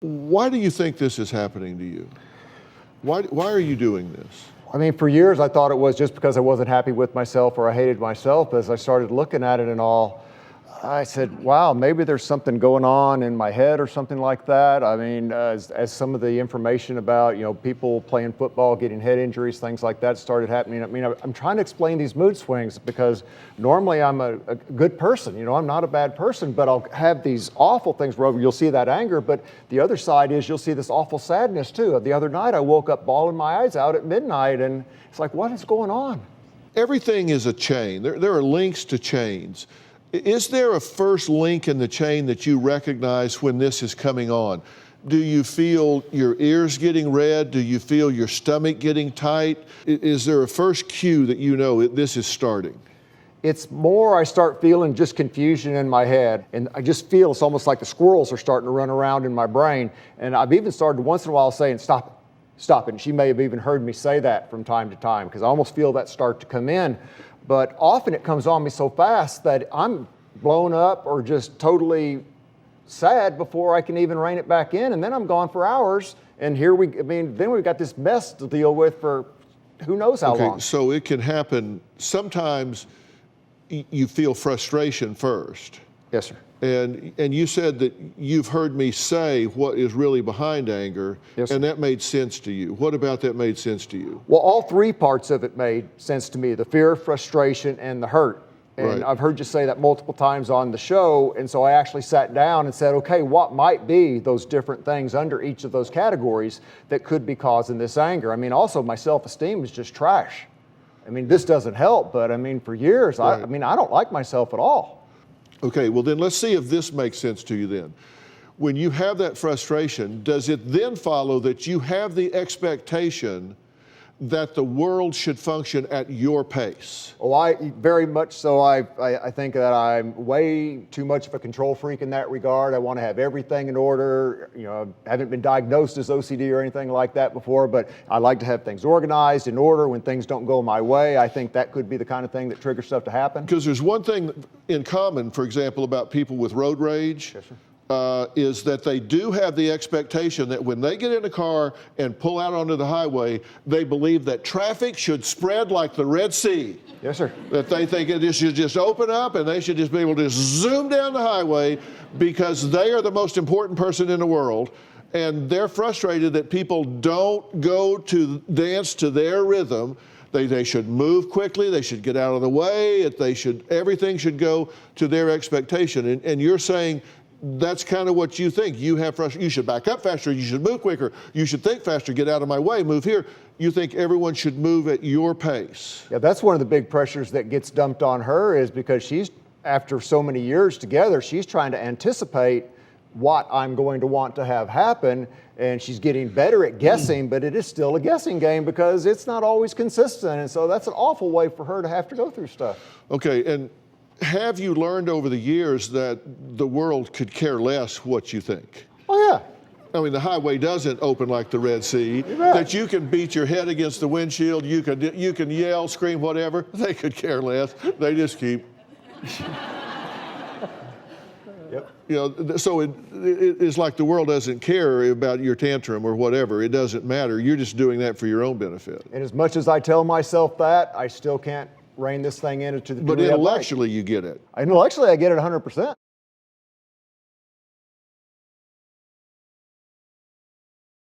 Why do you think this is happening to you? Why are you doing this? I mean, for years I thought it was just because I wasn't happy with myself or I hated myself. As I started looking at it and all, I said, wow, maybe there's something going on in my head or something like that. I mean, as some of the information about, people playing football, getting head injuries, things like that started happening. I mean, I'm trying to explain these mood swings because normally I'm a good person. I'm not a bad person, but I'll have these awful things where you'll see that anger, but the other side is you'll see this awful sadness too. The other night I woke up bawling my eyes out at midnight and it's like, what is going on? Everything is a chain. There are links to chains. Is there a first link in the chain that you recognize when this is coming on? Do you feel your ears getting red? Do you feel your stomach getting tight? Is there a first cue that you know this is starting? It's more I start feeling just confusion in my head, and I just feel it's almost like the squirrels are starting to run around in my brain. And I've even started once in a while saying, stop it, stop it. And she may have even heard me say that from time to time because I almost feel that start to come in. But often it comes on me so fast that I'm blown up or just totally sad before I can even rein it back in. And then I'm gone for hours. And then we've got this mess to deal with for who knows how long. So it can happen. Sometimes you feel frustration first. Yes, sir. And you said that you've heard me say what is really behind anger, yes, and that made sense to you. What about that made sense to you? Well, all three parts of it made sense to me, the fear, frustration, and the hurt. And right. I've heard you say that multiple times on the show, and so I actually sat down and said, okay, what might be those different things under each of those categories that could be causing this anger? I mean, also my self-esteem is just trash. I mean, this doesn't help, but I mean, for years, right. I don't like myself at all. Okay, well then let's see if this makes sense to you then. When you have that frustration, does it then follow that you have the expectation that the world should function at your pace? Oh, I very much so. I think that I'm way too much of a control freak in that regard. I want to have everything in order. I haven't been diagnosed as OCD or anything like that before, but I like to have things organized, in order. When things don't go my way, I think that could be the kind of thing that triggers stuff to happen. Because there's one thing in common, for example, about people with road rage. Yes, sir. Is that they do have the expectation that when they get in a car and pull out onto the highway, they believe that traffic should spread like the Red Sea. Yes, sir. That they think it should just open up and they should just be able to zoom down the highway because they are the most important person in the world. And they're frustrated that people don't go to dance to their rhythm. They should move quickly. They should get out of the way. Everything should go to their expectation. And you're saying, that's kind of what you think. You should back up faster, you should move quicker, you should think faster, get out of my way, move here. You think everyone should move at your pace. Yeah, that's one of the big pressures that gets dumped on her, is because after so many years together, she's trying to anticipate what I'm going to want to have happen, and she's getting better at guessing, but it is still a guessing game because it's not always consistent, and so that's an awful way for her to have to go through stuff. Okay, and have you learned over the years that the world could care less what you think? Oh, yeah. I mean, the highway doesn't open like the Red Sea, that you can beat your head against the windshield, you can yell, scream, whatever. They could care less. They just keep. Yep. So it's like the world doesn't care about your tantrum or whatever. It doesn't matter. You're just doing that for your own benefit. And as much as I tell myself that, I still can't rein this thing into the But intellectually, you get it. Intellectually, I get it 100%.